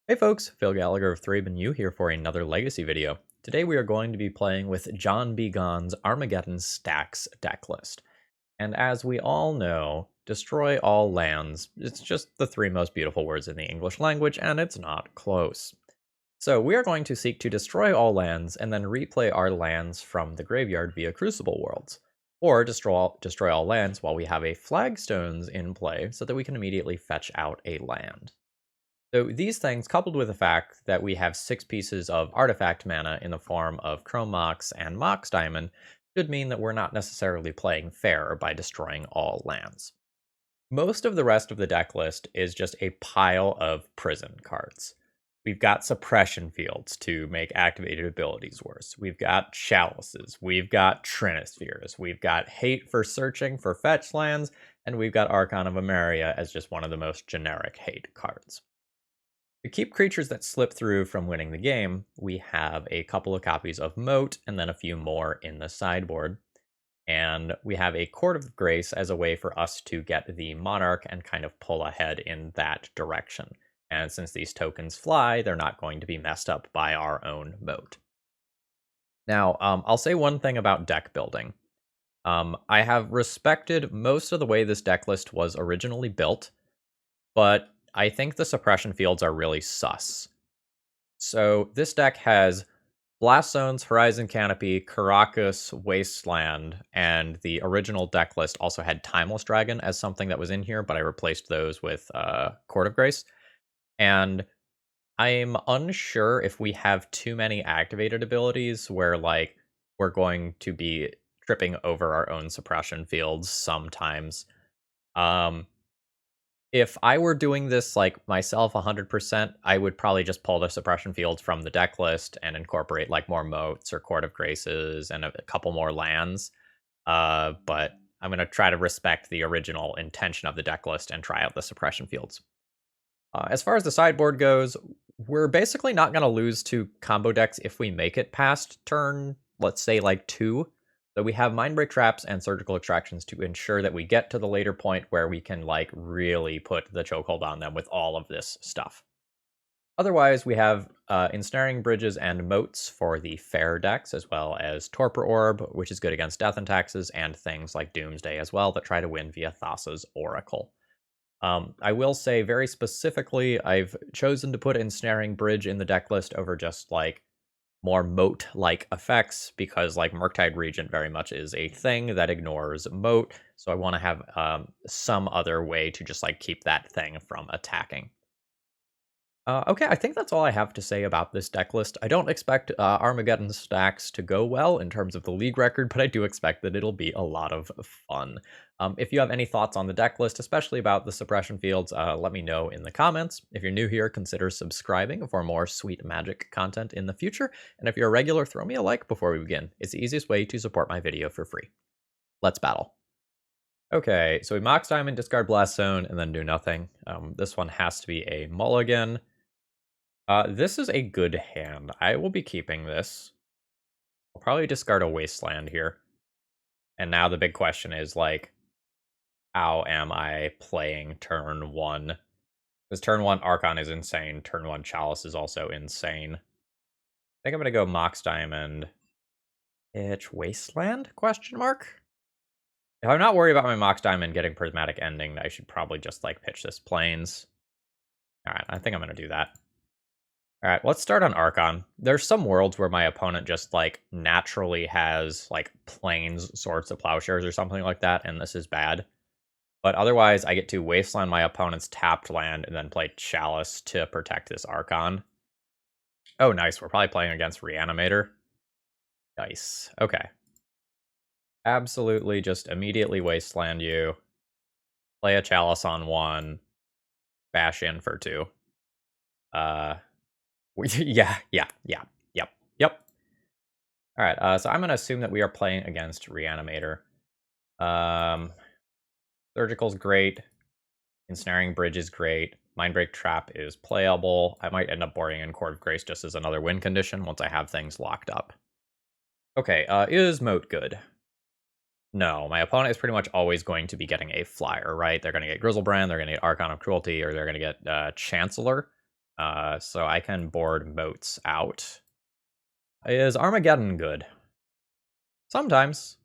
Hey folks, Phil Gallagher of ThrabenU here for another Legacy video. Today we are going to be playing with John B. Gone's Armageddon Stax deck list. And as we all know, destroy all lands, it's just the three most beautiful words in the English language, and it's not close. So we are going to seek to destroy all lands and then replay our lands from the graveyard via Crucible Worlds. Or destroy all lands while we have a Flagstones in play so that we can immediately fetch out a land. So these things, coupled with the fact that we have 6 pieces of artifact mana in the form of Chrome Mox and Mox Diamond, should mean that we're not necessarily playing fair by destroying all lands. Most of the rest of the deck list is just a pile of prison cards. We've got suppression fields to make activated abilities worse. We've got chalices. We've got trinispheres. We've got hate for searching for fetch lands. And we've got Archon of Emeria as just one of the most generic hate cards. To keep creatures that slip through from winning the game, we have a couple of copies of Moat and then a few more in the sideboard. And we have a Court of Grace as a way for us to get the Monarch and kind of pull ahead in that direction. And since these tokens fly, they're not going to be messed up by our own Moat. Now, I'll say one thing about deck building. I have respected most of the way this deck list was originally built, but I think the suppression fields are really sus. So this deck has Blast Zones, Horizon Canopy, Karakas, Wasteland, and the original deck list also had Timeless Dragon as something that was in here, but I replaced those with Court of Grace. And I'm unsure if we have too many activated abilities where, like, we're going to be tripping over our own suppression fields sometimes. If I were doing this like myself 100%, I would probably just pull the suppression fields from the deck list and incorporate more Moats or Court of Graces and a couple more lands. But I'm going to try to respect the original intention of the deck list and try out the suppression fields. As far as the sideboard goes, we're basically not going to lose to combo decks if we make it past turn, let's say 2. So we have Mindbreak Traps and Surgical Extractions to ensure that we get to the later point where we can really put the chokehold on them with all of this stuff. Otherwise, we have Ensnaring Bridges and Moats for the fair decks, as well as Torpor Orb, which is good against Death and Taxes, and things like Doomsday as well that try to win via Thassa's Oracle. I will say very specifically, I've chosen to put Ensnaring Bridge in the deck list over just more Moat-like effects, because Murktide Regent very much is a thing that ignores Moat, so I want to have some other way to just keep that thing from attacking. Okay, I think that's all I have to say about this deck list. I don't expect Armageddon Stax to go well in terms of the league record, but I do expect that it'll be a lot of fun. If you have any thoughts on the deck list, especially about the suppression fields, let me know in the comments. If you're new here, consider subscribing for more sweet magic content in the future. And if you're a regular, throw me a like before we begin. It's the easiest way to support my video for free. Let's battle. Okay, so we Mox Diamond, discard Blast Zone, and then do nothing. This one has to be a mulligan. This is a good hand. I will be keeping this. I'll probably discard a Wasteland here. And now the big question is, how am I playing turn 1? Because turn 1 Archon is insane. Turn 1 Chalice is also insane. I think I'm going to go Mox Diamond. Pitch Wasteland? Question mark? If I'm not worried about my Mox Diamond getting Prismatic Ending, I should probably just pitch this Plains. Alright, I think I'm going to do that. Alright, let's start on Archon. There's some worlds where my opponent just naturally has Plains, Swords to Plowshares or something like that, and this is bad. But otherwise, I get to Wasteland my opponent's tapped land and then play Chalice to protect this Archon. Oh, nice. We're probably playing against Reanimator. Nice. Okay. Absolutely just immediately Wasteland you. Play a Chalice on 1. Bash in for 2. Yep. Alright, so I'm going to assume that we are playing against Reanimator. Surgical's great. Ensnaring Bridge is great. Mindbreak Trap is playable. I might end up boarding in Court of Grace just as another win condition once I have things locked up. Okay, is Moat good? No, my opponent is pretty much always going to be getting a flyer, right? They're going to get Grizzlebrand, they're going to get Archon of Cruelty, or they're going to get Chancellor. So I can board Moats out. Is Armageddon good? Sometimes.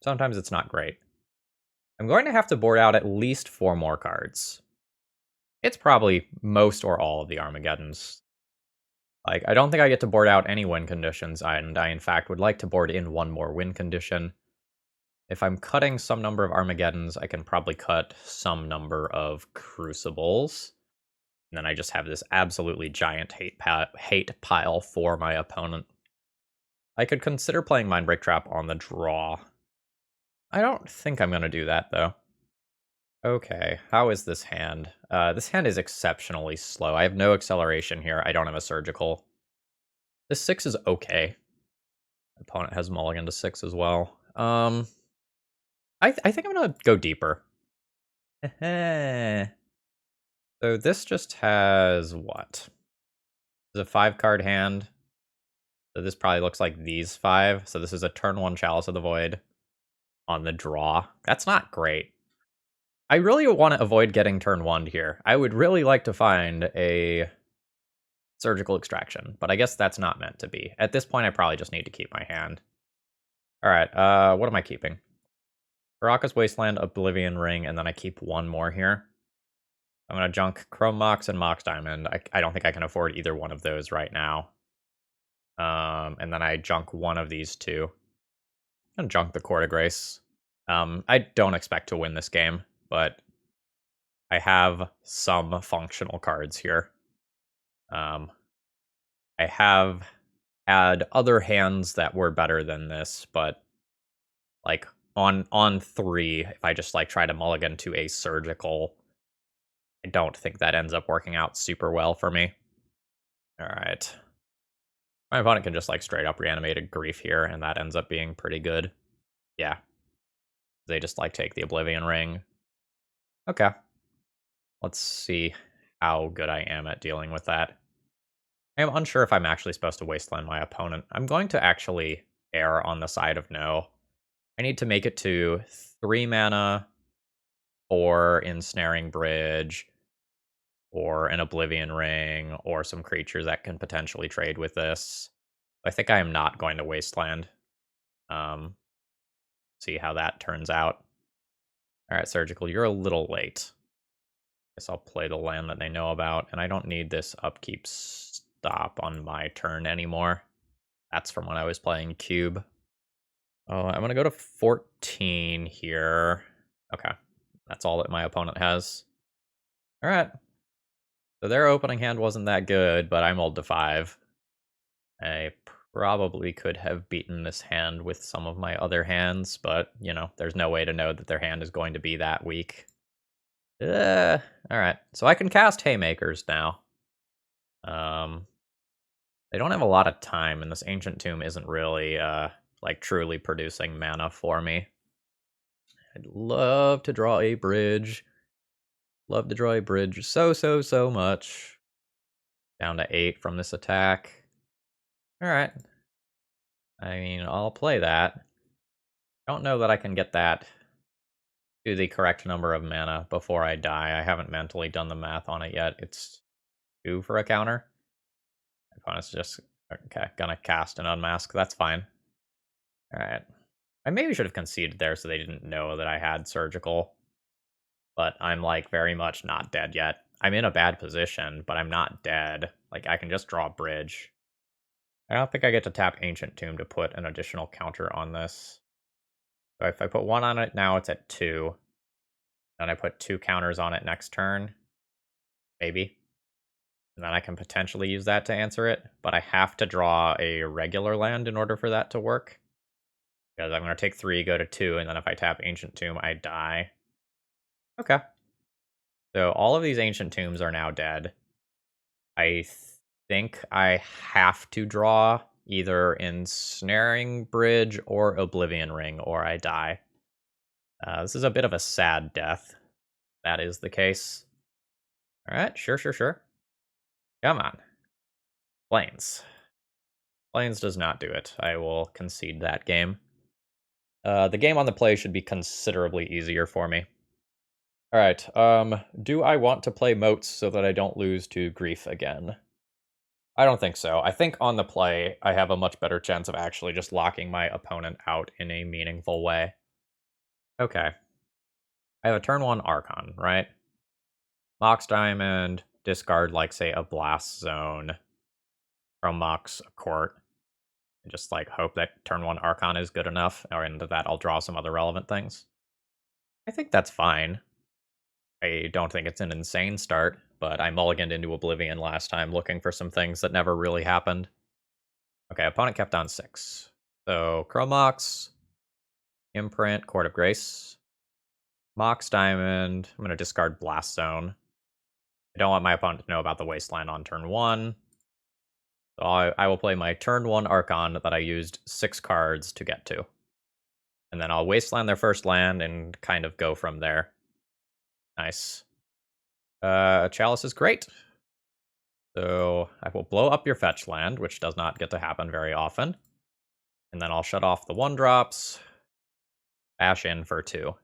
Sometimes it's not great. I'm going to have to board out at least 4 more cards. It's probably most or all of the Armageddons. Like, I don't think I get to board out any win conditions, and I in fact would like to board in 1 more win condition. If I'm cutting some number of Armageddons, I can probably cut some number of Crucibles. And then I just have this absolutely giant hate pile for my opponent. I could consider playing Mindbreak Trap on the draw. I don't think I'm going to do that, though. Okay, how is this hand? This hand is exceptionally slow. I have no acceleration here. I don't have a surgical. This 6 is okay. Opponent has mulligan to 6 as well. I think I'm gonna go deeper. So this just has what? It's a 5-card hand. So this probably looks like these 5. So this is a turn 1 Chalice of the Void on the draw. That's not great. I really want to avoid getting turn 1 here. I would really like to find a surgical extraction, but I guess that's not meant to be. At this point, I probably just need to keep my hand. All right, what am I keeping? Baraka's Wasteland, Oblivion Ring, and then I keep 1 more here. I'm going to junk Chrome Mox and Mox Diamond. I don't think I can afford either one of those right now. And then I junk 1 of these 2. I'm going to junk the Court of Grace. I don't expect to win this game, but I have some functional cards here. I have had other hands that were better than this, but like on 3, if I just like try to mulligan to a surgical, I don't think that ends up working out super well for me. All right. My opponent can just like straight up reanimated Grief here, and that ends up being pretty good. Yeah. They just like take the Oblivion Ring. Okay. Let's see how good I am at dealing with that. I am unsure if I'm actually supposed to wasteland my opponent. I'm going to actually err on the side of no. I need to make it to 3 mana or Ensnaring Bridge or an Oblivion Ring or some creatures that can potentially trade with this. I think I am not going to wasteland. See how that turns out. All right, Surgical, you're a little late. Guess I'll play the land that they know about, and I don't need this upkeep stop on my turn anymore. That's from when I was playing Cube. Oh, I'm going to go to 14 here. Okay, that's all that my opponent has. All right. So their opening hand wasn't that good, but I mulled to 5. I probably could have beaten this hand with some of my other hands, but, you know, there's no way to know that their hand is going to be that weak. Alright, so I can cast Haymakers now. They don't have a lot of time, and this Ancient Tomb isn't really, like, truly producing mana for me. I'd love to draw a bridge. Love to draw a bridge so much. Down to 8 from this attack. Alright. I mean, I'll play that. Don't know that I can get that to the correct number of mana before I die. I haven't mentally done the math on it yet. It's 2 for a counter. My opponent's just, okay, gonna cast and unmask. That's fine. Alright. I maybe should have conceded there so they didn't know that I had Surgical. But I'm, like, very much not dead yet. I'm in a bad position, but I'm not dead. Like, I can just draw a bridge. I don't think I get to tap Ancient Tomb to put an additional counter on this. So if I put 1 on it now, it's at 2. Then I put 2 counters on it next turn. Maybe. And then I can potentially use that to answer it. But I have to draw a regular land in order for that to work. Because I'm going to take 3, go to 2, and then if I tap Ancient Tomb, I die. Okay. So all of these Ancient Tombs are now dead. I think I have to draw either Ensnaring Bridge or Oblivion Ring, or I die. This is a bit of a sad death. That is the case. Alright, sure. Come on. Plains. Plains does not do it. I will concede that game. The game on the play should be considerably easier for me. Alright, do I want to play Moats so that I don't lose to Grief again? I don't think so. I think on the play, I have a much better chance of actually just locking my opponent out in a meaningful way. Okay. I have a turn 1 Archon, right? Mox Diamond, discard, like, say, a Blast Zone from Mox Court. And just, like, hope that turn 1 Archon is good enough, and that I'll draw some other relevant things. I think that's fine. I don't think it's an insane start, but I mulliganed into Oblivion last time looking for some things that never really happened. Okay, opponent kept on 6. So, Chromox, Imprint, Court of Grace, Mox Diamond. I'm going to discard Blast Zone. I don't want my opponent to know about the Wasteland on turn 1. So I will play my turn 1 Archon that I used 6 cards to get to. And then I'll Wasteland their first land and kind of go from there. Nice. Chalice is great. So I will blow up your fetch land, which does not get to happen very often. And then I'll shut off the 1-drops. Ash in for 2.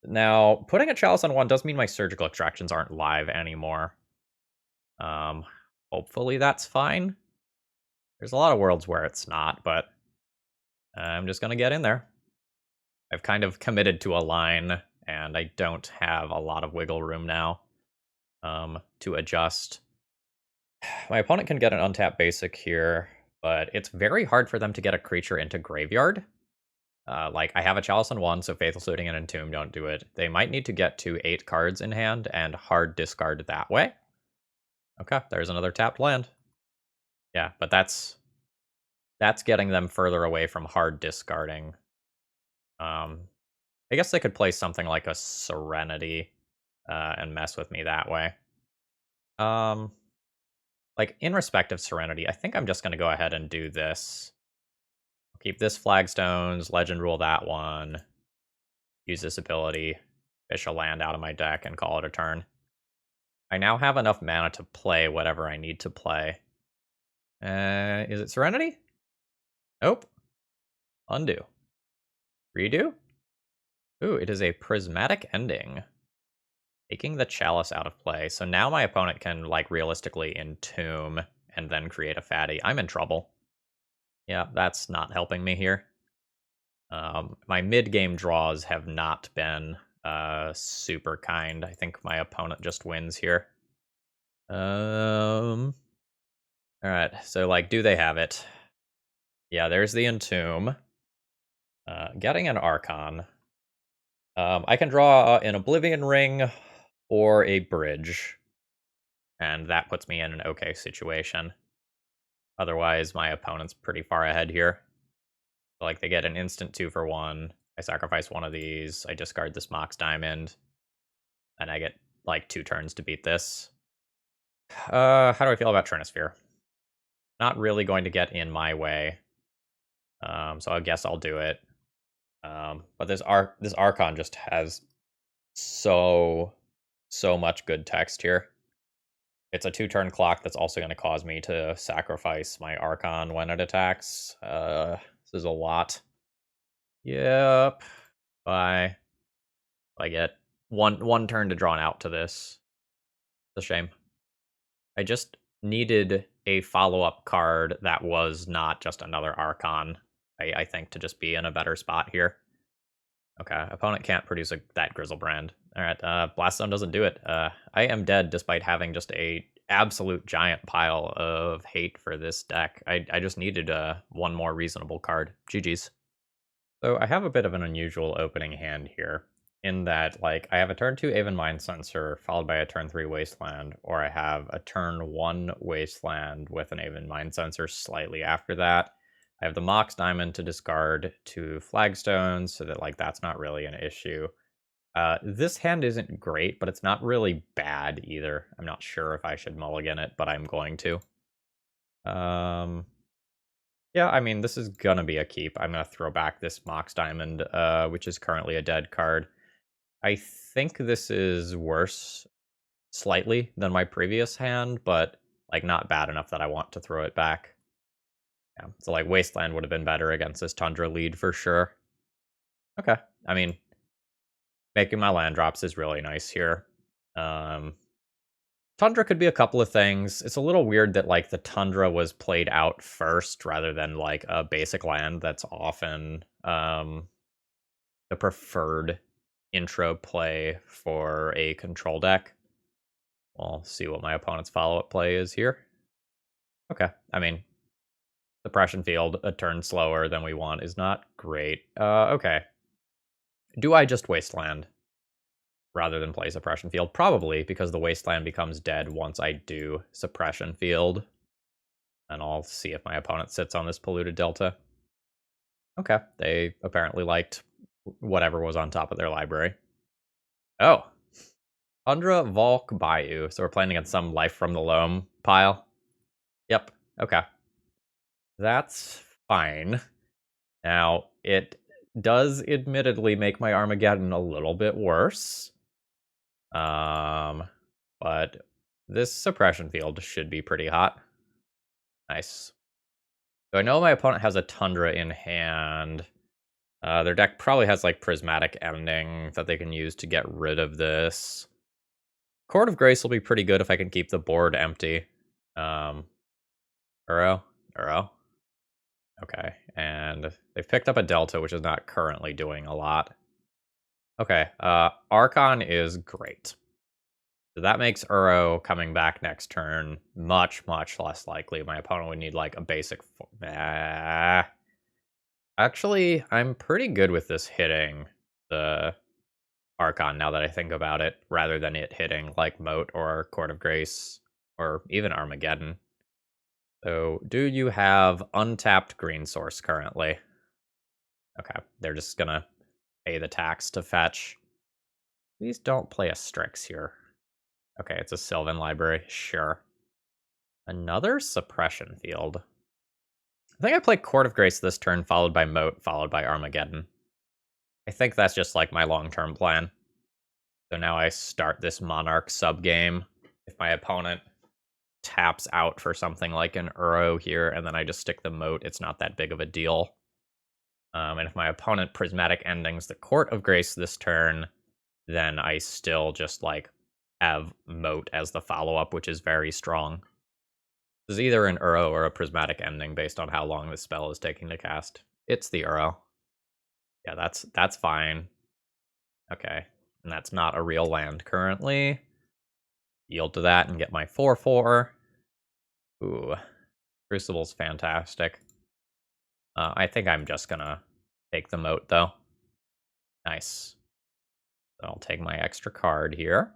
Now, putting a Chalice on 1 does mean my surgical extractions aren't live anymore. Hopefully that's fine. There's a lot of worlds where it's not, but I'm just going to get in there. I've kind of committed to a line, and I don't have a lot of wiggle room now to adjust. My opponent can get an untapped basic here, but it's very hard for them to get a creature into graveyard. Like, I have a Chalice on 1, so Faithless Looting and Entomb don't do it. They might need to get to 8 cards in hand and hard discard that way. Okay, there's another tapped land. Yeah, but that's getting them further away from hard discarding. I guess they could play something like a Serenity and mess with me that way. Like, in respect of Serenity, I think I'm just going to go ahead and do this. I'll keep this Flagstones, Legend Rule that one, use this ability, fish a land out of my deck, and call it a turn. I now have enough mana to play whatever I need to play. Is it Serenity? Nope. Undo. Redo? Ooh, it is a Prismatic Ending. Taking the Chalice out of play. So now my opponent can, like, realistically entomb and then create a fatty. I'm in trouble. Yeah, that's not helping me here. My mid-game draws have not been super kind. I think my opponent just wins here. Alright, so, like, do they have it? Yeah, there's the Entomb. Getting an Archon. I can draw an Oblivion Ring or a Bridge, and that puts me in an okay situation. Otherwise, my opponent's pretty far ahead here. Like, they get an instant 2 for 1. I sacrifice one of these. I discard this Mox Diamond. And I get, like, 2 turns to beat this. How do I feel about Trinisphere? Not really going to get in my way. So I guess I'll do it. But this Archon just has so much good text here. It's a 2-turn clock that's also going to cause me to sacrifice my Archon when it attacks. This is a lot. Yep. Bye. I get one turn to draw an out to this. It's a shame. I just needed a follow-up card that was not just another Archon, I think, to just be in a better spot here. Okay, opponent can't produce that Grizzlebrand. Alright, Blast Zone doesn't do it. I am dead despite having just a absolute giant pile of hate for this deck. I just needed one more reasonable card. GG's. So I have a bit of an unusual opening hand here, in that, like, I have a turn 2 Aven Mind Sensor, followed by a turn 3 Wasteland, or I have a turn 1 Wasteland with an Aven Mind Sensor slightly after that. I have the Mox Diamond to discard 2 Flagstones, so that, like, that's not really an issue. This hand isn't great, but it's not really bad either. I'm not sure if I should mulligan it, but I'm going to. Yeah, I mean, this is gonna be a keep. I'm gonna throw back this Mox Diamond, which is currently a dead card. I think this is worse slightly than my previous hand, but, like, not bad enough that I want to throw it back. Yeah, so, like, Wasteland would have been better against this Tundra lead for sure. Okay, I mean, Making my land drops is really nice here. Tundra could be a couple of things. It's a little weird that like the Tundra was played out first rather than like a basic land. That's often the preferred intro play for a control deck. We'll see what my opponent's follow-up play is here. Okay, I mean, suppression field a turn slower than we want is not great. Okay. Do I just wasteland rather than play suppression field? Probably, because the wasteland becomes dead once I do suppression field. And I'll see if my opponent sits on this polluted delta. Okay, they apparently liked whatever was on top of their library. Oh, Tundra Volk Bayou. So we're playing against some Life from the Loam pile. Yep, okay. That's fine. Now, it does admittedly make my Armageddon a little bit worse. But this suppression field should be pretty hot. Nice. So I know my opponent has a Tundra in hand. Their deck probably has like Prismatic Ending that they can use to get rid of this. Court of Grace will be pretty good if I can keep the board empty. Uro. Okay, and they've picked up a Delta, which is not currently doing a lot. Okay, Archon is great. So that makes Uro coming back next turn much, much less likely. My opponent would need like a basic... Actually, I'm pretty good with this hitting the Archon now that I think about it, rather than it hitting like Moat or Court of Grace or even Armageddon. So, do you have untapped green source currently? Okay, they're just gonna pay the tax to fetch. Please don't play a Strix here. Okay, it's a Sylvan library, sure. Another suppression field. I think I play Court of Grace this turn, followed by Moat, followed by Armageddon. I think that's just like my long-term plan. So now I start this Monarch sub-game. If my opponent taps out for something like an Uro here, and then I just stick the Moat, it's not that big of a deal. And if my opponent Prismatic Endings the Court of Grace this turn, then I still just like have Moat as the follow-up, which is very strong. This is either an Uro or a Prismatic Ending based on how long this spell is taking to cast. It's the Uro. Yeah, that's fine. Okay, and that's not a real land currently. Yield to that and get my 4/4. Ooh, Crucible's fantastic. I think I'm just gonna take the Moat, though. Nice. So I'll take my extra card here.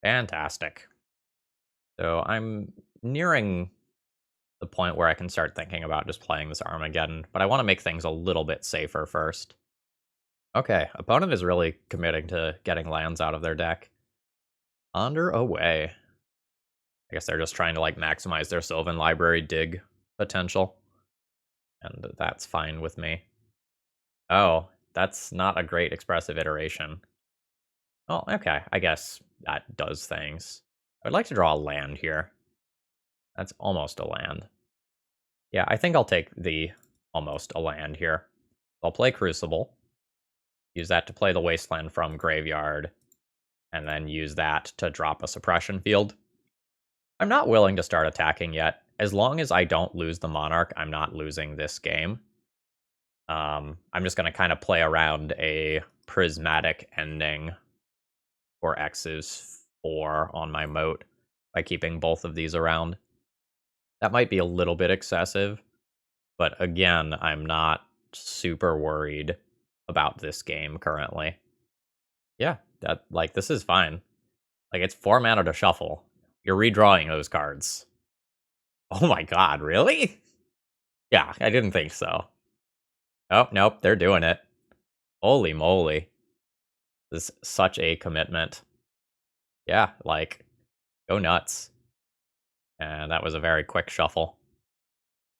Fantastic. So I'm nearing the point where I can start thinking about just playing this Armageddon, but I want to make things a little bit safer first. Okay, opponent is really committing to getting lands out of their deck. Under away. I guess they're just trying to like maximize their Sylvan Library dig potential. And that's fine with me. Oh, that's not a great expressive iteration. Well, okay, I guess that does things. I'd like to draw a land here. That's almost a land. Yeah, I think I'll take the almost a land here. I'll play Crucible. Use that to play the Wasteland from Graveyard. And then use that to drop a suppression field. I'm not willing to start attacking yet. As long as I don't lose the Monarch, I'm not losing this game. I'm just going to kind of play around a Prismatic Ending for X's 4 on my Moat by keeping both of these around. That might be a little bit excessive, but again, I'm not super worried about this game currently. Yeah, this is fine. Like, it's 4 mana to shuffle. You're redrawing those cards. Oh my god, really? Yeah, I didn't think so. Oh, nope, they're doing it. Holy moly. This is such a commitment. Yeah, like, go nuts. And that was a very quick shuffle.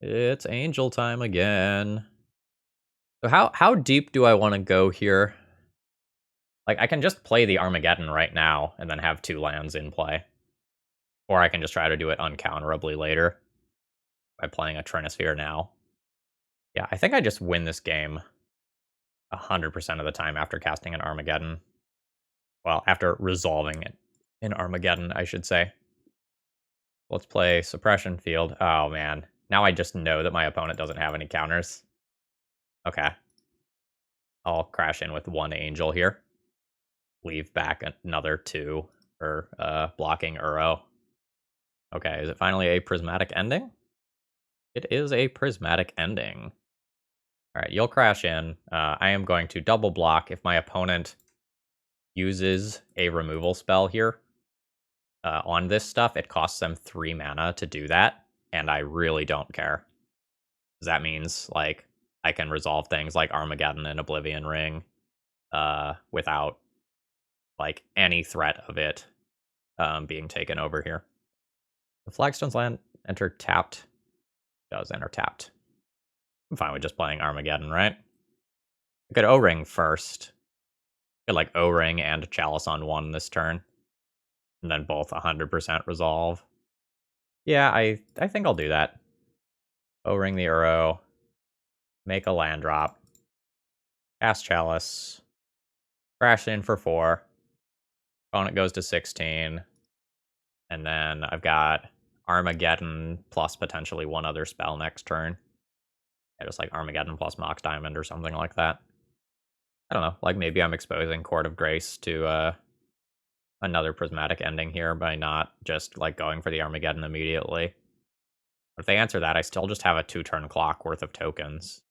It's Angel time again. So how deep do I want to go here? Like, I can just play the Armageddon right now and then have 2 lands in play. Or I can just try to do it uncounterably later by playing a Trinisphere now. Yeah, I think I just win this game 100% of the time after casting an Armageddon. Well, after resolving it in Armageddon, I should say. Let's play Suppression Field. Oh, man. Now I just know that my opponent doesn't have any counters. Okay. I'll crash in with 1 Angel here. Leave back another 2 for blocking Uro. Okay, is it finally a prismatic ending? It is a prismatic ending. Alright, you'll crash in. I am going to double block if my opponent uses a removal spell here. On this stuff, it costs them 3 mana to do that, and I really don't care. Because that means, like, I can resolve things like Armageddon and Oblivion Ring without, like, any threat of it being taken over here. The Flagstone's land enter tapped. Does enter tapped. I'm fine with just playing Armageddon, right? I could O-Ring first. I could, like, O-Ring and Chalice on 1 this turn. And then both 100% resolve. Yeah, I think I'll do that. O-Ring the Uro. Make a land drop. Cast Chalice. Crash in for 4. Opponent goes to 16. And then I've got Armageddon plus potentially 1 other spell next turn. Yeah, just like Armageddon plus Mox Diamond or something like that. I don't know. Like maybe I'm exposing Court of Grace to another prismatic ending here by not just like going for the Armageddon immediately. But if they answer that, I still just have a 2-turn clock worth of tokens.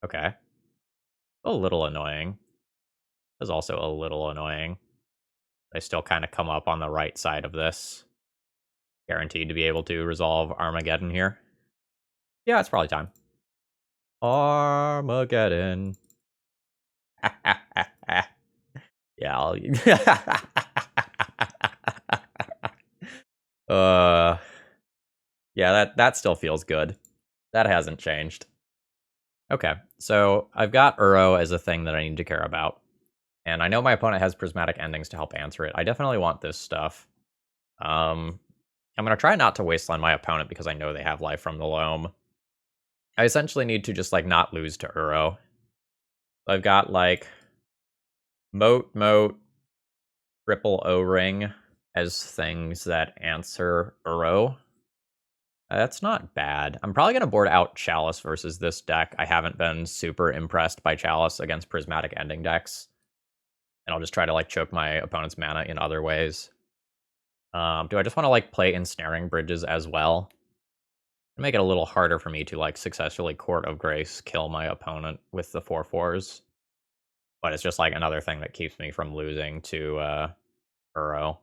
Okay. A little annoying. Is also a little annoying. They still kind of come up on the right side of this. Guaranteed to be able to resolve Armageddon here. Yeah, it's probably time. Armageddon. Yeah, I'll... yeah, that still feels good. That hasn't changed. Okay, so I've got Uro as a thing that I need to care about. And I know my opponent has prismatic endings to help answer it. I definitely want this stuff. I'm going to try not to wasteland my opponent because I know they have life from the loam. I essentially need to just, like, not lose to Uro. So I've got, like, Moat, Triple O-Ring as things that answer Uro. That's not bad. I'm probably going to board out Chalice versus this deck. I haven't been super impressed by Chalice against prismatic ending decks. And I'll just try to, like, choke my opponent's mana in other ways. Do I just want to, like, play Ensnaring Bridges as well? Make it a little harder for me to, like, successfully Court of Grace kill my opponent with the 4/4s. But it's just, like, another thing that keeps me from losing to Uro.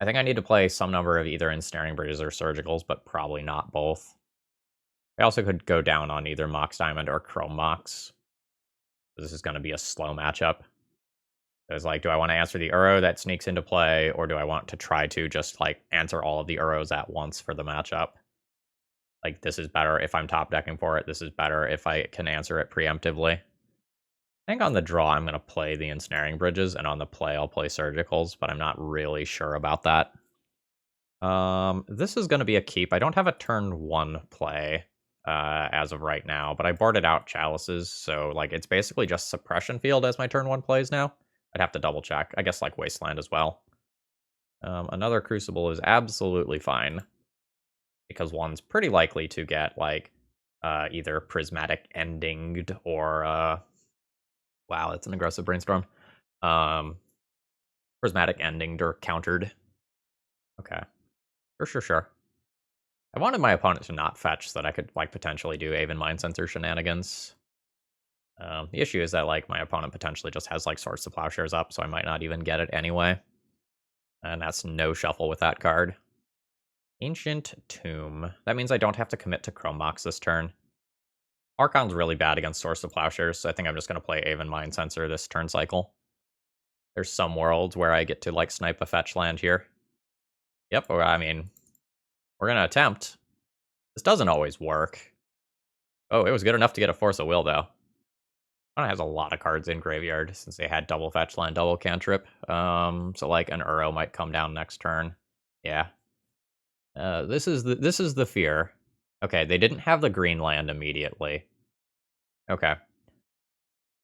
I think I need to play some number of either Ensnaring Bridges or Surgicals, but probably not both. I also could go down on either Mox Diamond or Chrome Mox. This is going to be a slow matchup. So it's like, do I want to answer the Uro that sneaks into play, or do I want to try to just, like, answer all of the Uros at once for the matchup? Like, this is better if I'm top decking for it. This is better if I can answer it preemptively. I think on the draw, I'm going to play the Ensnaring Bridges, and on the play, I'll play Surgicals, but I'm not really sure about that. This is going to be a keep. I don't have a turn 1 play as of right now, but I boarded out Chalices, so, like, it's basically just Suppression Field as my turn 1 plays now. I'd have to double check. I guess, like, Wasteland as well. Another Crucible is absolutely fine, because one's pretty likely to get, like, either prismatic endinged or wow, that's an aggressive brainstorm. Prismatic endinged or countered. Okay. Sure. I wanted my opponent to not fetch so that I could, like, potentially do Aven Mind Sensor shenanigans. The issue is that, like, my opponent potentially just has, like, Swords to Plowshares up, so I might not even get it anyway. And that's no shuffle with that card. Ancient Tomb. That means I don't have to commit to Chrome Mox this turn. Archon's really bad against Swords to Plowshares, so I think I'm just going to play Aven Mind Sensor this turn cycle. There's some worlds where I get to, like, snipe a fetch land here. Yep, or, I mean, we're going to attempt. This doesn't always work. Oh, it was good enough to get a Force of Will, though. Opponent has a lot of cards in graveyard since they had double fetch land, double cantrip. So, like, an Uro might come down next turn. Yeah. This is the fear. Okay, they didn't have the green land immediately. Okay.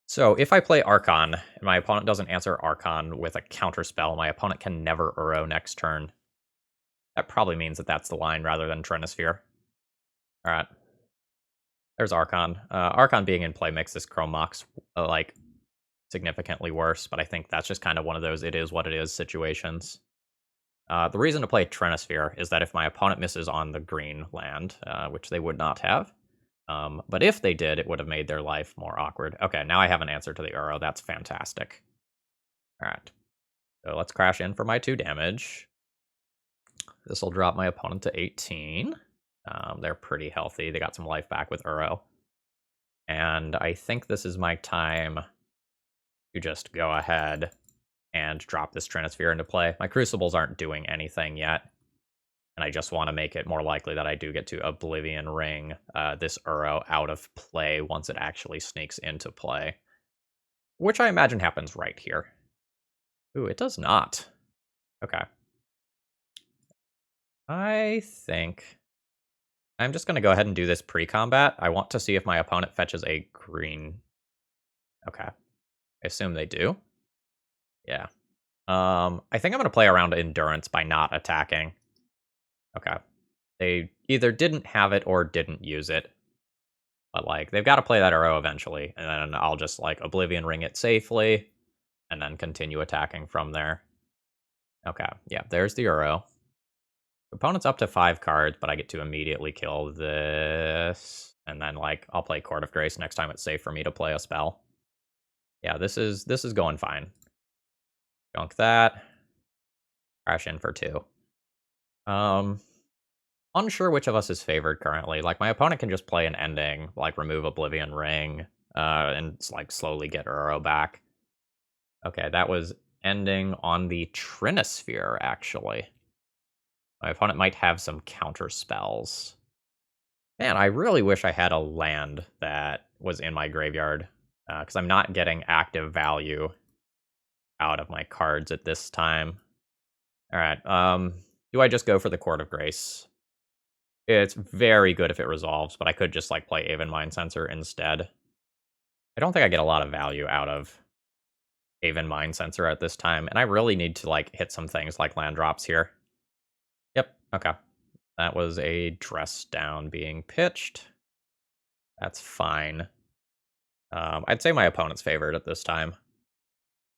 So if I play Archon, and my opponent doesn't answer Archon with a counter spell, my opponent can never Uro next turn. That probably means that that's the line rather than Trinisphere. Alright. There's Archon. Archon being in play makes this Chrome Mox, like, significantly worse, but I think that's just kind of one of those it is what it is situations. The reason to play Trinisphere is that if my opponent misses on the green land, which they would not have, but if they did, it would have made their life more awkward. Okay, now I have an answer to the Uro. That's fantastic. Alright. So let's crash in for my 2 damage. This will drop my opponent to 18. They're pretty healthy. They got some life back with Uro. And I think this is my time to just go ahead and drop this Trinisphere into play. My Crucibles aren't doing anything yet. And I just want to make it more likely that I do get to Oblivion Ring this Uro out of play once it actually sneaks into play. Which I imagine happens right here. Ooh, it does not. Okay. I think I'm just going to go ahead and do this pre-combat. I want to see if my opponent fetches a green. Okay. I assume they do. Yeah. I think I'm going to play around Endurance by not attacking. Okay. They either didn't have it or didn't use it. But, like, they've got to play that Uro eventually. And then I'll just, like, Oblivion Ring it safely. And then continue attacking from there. Okay. Yeah, there's the Uro. Opponent's up to 5 cards, but I get to immediately kill this. And then, like, I'll play Court of Grace next time it's safe for me to play a spell. Yeah, this is going fine. Junk that. Crash in for 2. Unsure which of us is favored currently. Like, my opponent can just play an ending, like remove Oblivion Ring, and like slowly get Uro back. Okay, that was ending on the Trinisphere, actually. My opponent might have some counter spells. Man, I really wish I had a land that was in my graveyard, because I'm not getting active value out of my cards at this time. Alright, do I just go for the Court of Grace? It's very good if it resolves, but I could just, like, play Aven Mindcensor instead. I don't think I get a lot of value out of Aven Mindcensor at this time, and I really need to, like, hit some things like land drops here. Yep, okay. That was a dress down being pitched. That's fine. I'd say my opponent's favored at this time.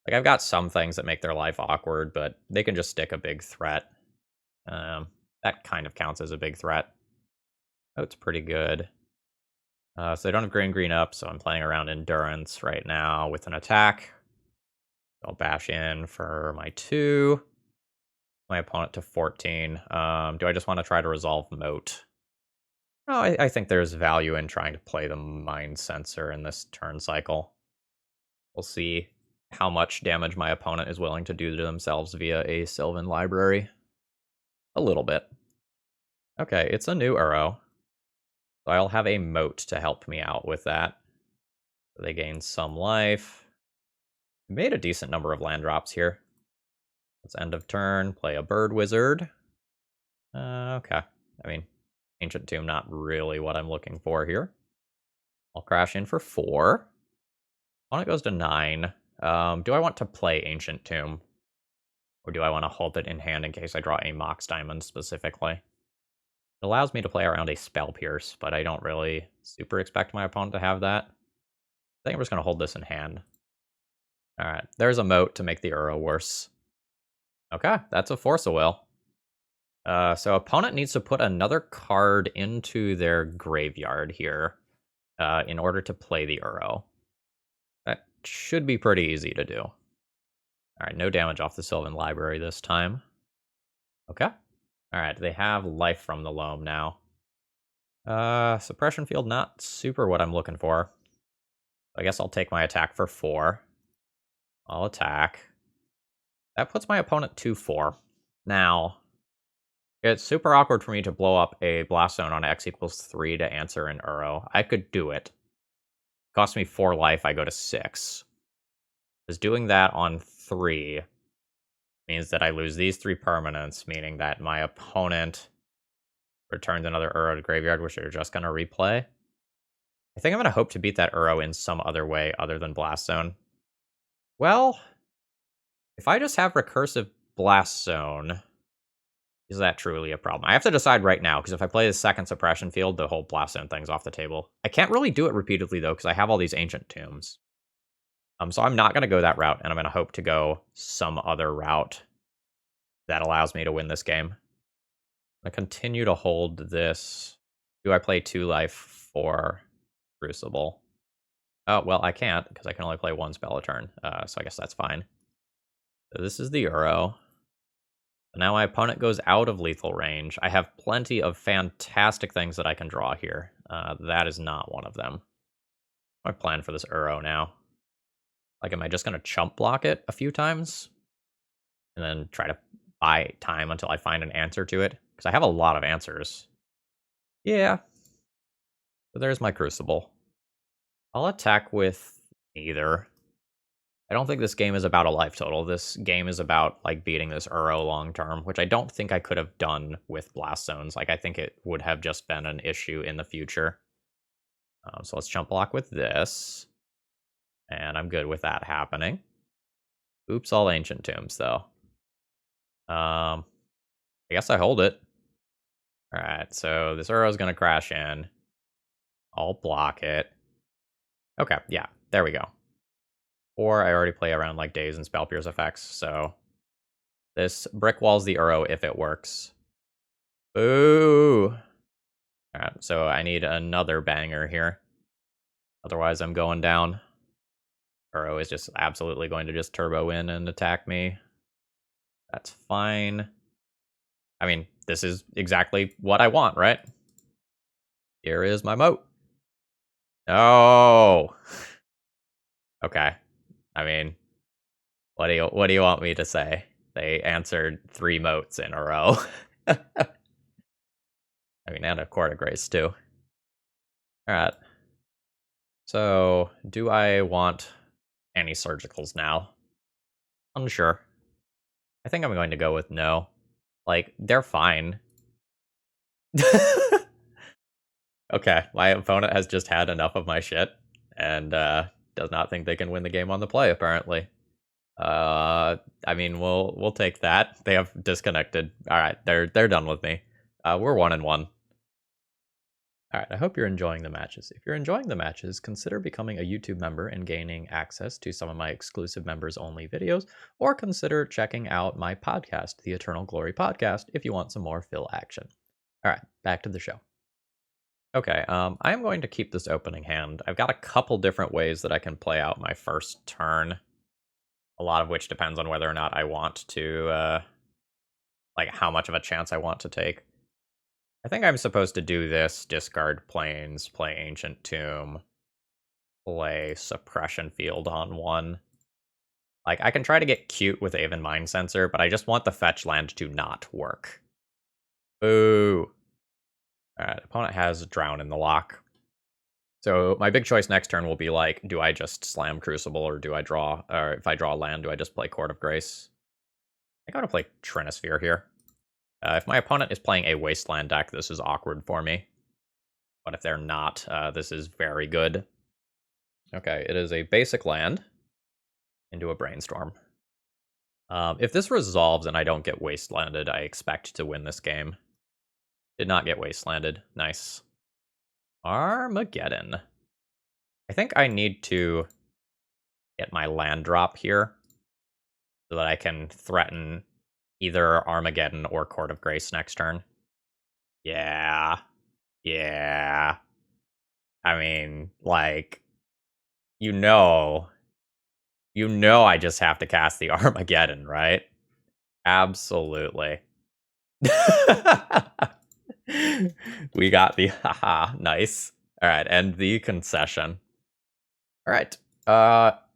Like, I've got some things that make their life awkward, but they can just stick a big threat. That kind of counts as a big threat. Oh, it's pretty good. So they don't have green up, so I'm playing around Endurance right now with an attack. I'll bash in for my 2. My opponent to 14. Do I just want to try to resolve Moat? Oh, I think there's value in trying to play the Mindcensor in this turn cycle. We'll see how much damage my opponent is willing to do to themselves via a Sylvan Library. A little bit. Okay, it's a new Uro. So I'll have a Moat to help me out with that. They gain some life. We made a decent number of land drops here. Let's end of turn, play a Bird Wizard. Okay. I mean, Ancient Tomb, not really what I'm looking for here. I'll crash in for 4. Opponent goes to 9. Do I want to play Ancient Tomb? Or do I want to hold it in hand in case I draw a Mox Diamond specifically? It allows me to play around a Spell Pierce, but I don't really super expect my opponent to have that. I think I'm just going to hold this in hand. Alright, there's a Moat to make the Uro worse. Okay, that's a Force of Will. So opponent needs to put another card into their graveyard here in order to play the Uro. That should be pretty easy to do. Alright, no damage off the Sylvan Library this time. Okay. Alright, they have life from the loam now. Suppression Field, not super what I'm looking for. I guess I'll take my attack for 4. I'll attack. That puts my opponent 2-4. Now, it's super awkward for me to blow up a Blast Zone on X equals 3 to answer an Uro. I could do it. Cost me 4 life, I go to 6. Because doing that on 3 means that I lose these 3 permanents, meaning that my opponent returns another Uro to graveyard, which they're just going to replay. I think I'm going to hope to beat that Uro in some other way other than Blast Zone. Well, if I just have recursive Blast Zone, is that truly a problem? I have to decide right now, because if I play the second suppression field, the whole Blast Zone thing's off the table. I can't really do it repeatedly, though, because I have all these Ancient Tombs. So I'm not going to go that route, and I'm going to hope to go some other route that allows me to win this game. I'm going to continue to hold this. Do I play 2 life for Crucible? Oh, well, I can't, because I can only play 1 spell a turn, so I guess that's fine. So this is the Uro. Now my opponent goes out of lethal range. I have plenty of fantastic things that I can draw here. That is not one of them. My plan for this Uro now. Like, am I just going to chump block it a few times? And then try to buy time until I find an answer to it? Because I have a lot of answers. Yeah. So there's my Crucible. I'll attack with neither. I don't think this game is about a life total. This game is about, like, beating this Uro long term, which I don't think I could have done with Blast Zones. Like, I think it would have just been an issue in the future. So let's chump block with this. And I'm good with that happening. Oops, all Ancient Tombs, though. I guess I hold it. Alright, so this Uro is going to crash in. I'll block it. Okay, yeah, there we go. Or I already play around, like, Daze and Spell Pierce effects, so... This brick walls the Uro if it works. Boo! Alright, so I need another banger here. Otherwise, I'm going down. Uro is just absolutely going to just turbo in and attack me. That's fine. I mean, this is exactly what I want, right? Here is my moat. No! Okay. I mean, what do you want me to say? They answered 3 moats in a row. I mean, and a Court of Grace, too. Alright. So, do I want any surgicals now? Unsure. I think I'm going to go with no. Like, they're fine. Okay, my opponent has just had enough of my shit, and does not think they can win the game on the play, apparently. I mean, we'll take that. They have disconnected. Alright, they're done with me. We're 1-1. Alright, I hope you're enjoying the matches. If you're enjoying the matches, consider becoming a YouTube member and gaining access to some of my exclusive members-only videos, or consider checking out my podcast, the Eternal Glory Podcast, if you want some more Phil action. Alright, back to the show. Okay, I am going to keep this opening hand. I've got a couple different ways that I can play out my first turn, a lot of which depends on whether or not I want to, like, how much of a chance I want to take. I think I'm supposed to do this, discard Plains, play Ancient Tomb, play Suppression Field on 1. Like, I can try to get cute with Aven Mind Sensor, but I just want the fetch land to not work. Boo! Alright, opponent has Drown in the lock. So my big choice next turn will be, like, do I just slam Crucible, or do I draw, or if I draw land, do I just play Court of Grace? I think I'm going to play Trinisphere here. If my opponent is playing a Wasteland deck, this is awkward for me. But if they're not, this is very good. Okay, it is a basic land into a Brainstorm. If this resolves and I don't get Wastelanded, I expect to win this game. Did not get Wastelanded. Nice. Armageddon. I think I need to get my land drop here so that I can threaten either Armageddon or Court of Grace next turn. Yeah. Yeah. I mean, like, you know I just have to cast the Armageddon, right? Absolutely. We got the haha, nice. Alright, and the concession. Alright,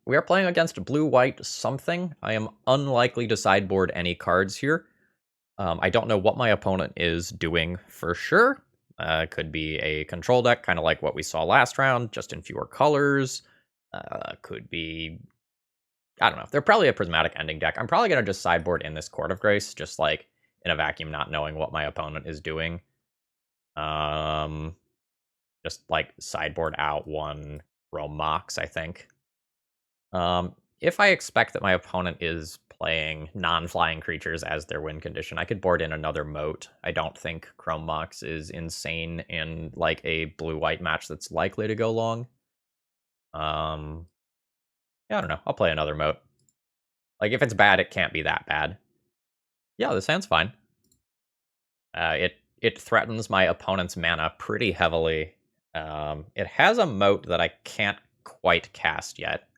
we are playing against blue-white something. I am unlikely to sideboard any cards here. I don't know what my opponent is doing for sure. Could be a control deck, kind of like what we saw last round, just in fewer colors. Could be... I don't know. They're probably a Prismatic Ending deck. I'm probably going to just sideboard in this Court of Grace, just like in a vacuum, not knowing what my opponent is doing. Just, like, sideboard out one Rome Mox, I think. If I expect that my opponent is playing non-flying creatures as their win condition, I could board in another Moat. I don't think Chrome Mox is insane in, like, a blue-white match that's likely to go long. Yeah, I don't know. I'll play another Moat. Like, if it's bad, it can't be that bad. Yeah, this hand's fine. It threatens my opponent's mana pretty heavily. It has a Moat that I can't quite cast yet.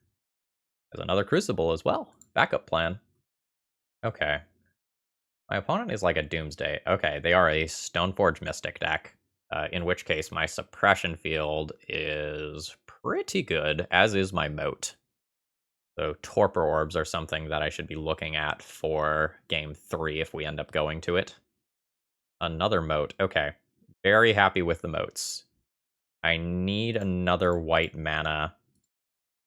There's another Crucible as well. Backup plan. Okay. My opponent is like a Doomsday. Okay, they are a Stoneforge Mystic deck. In which case, my suppression field is pretty good, as is my Moat. So Torpor Orbs are something that I should be looking at for Game 3 if we end up going to it. Another Moat. Okay. Very happy with the Moats. I need another white mana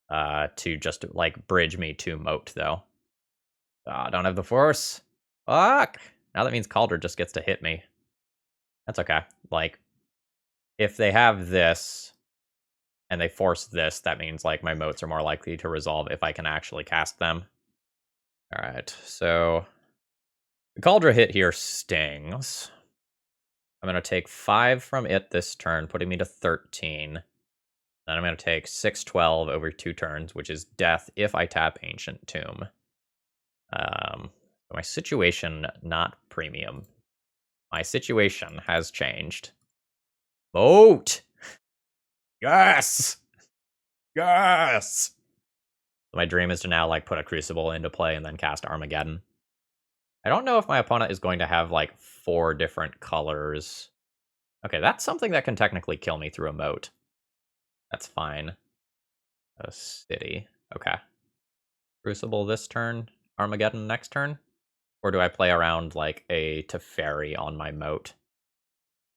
to just, like, bridge me to Moat, though. I don't have the force. Fuck! Now that means Calder just gets to hit me. That's okay. Like, if they have this, and they force this, that means, like, my Moats are more likely to resolve if I can actually cast them. Alright, so... the Cauldra hit here stings. I'm going to take 5 from it this turn, putting me to 13. Then I'm going to take 6/12 over 2 turns, which is death if I tap Ancient Tomb. My situation, not premium. My situation has changed. Moat! Yes! Yes! My dream is to now, like, put a Crucible into play and then cast Armageddon. I don't know if my opponent is going to have, like, 4 different colors. Okay, that's something that can technically kill me through a Moat. That's fine. A city. Okay. Crucible this turn, Armageddon next turn? Or do I play around, like, a Teferi on my Moat?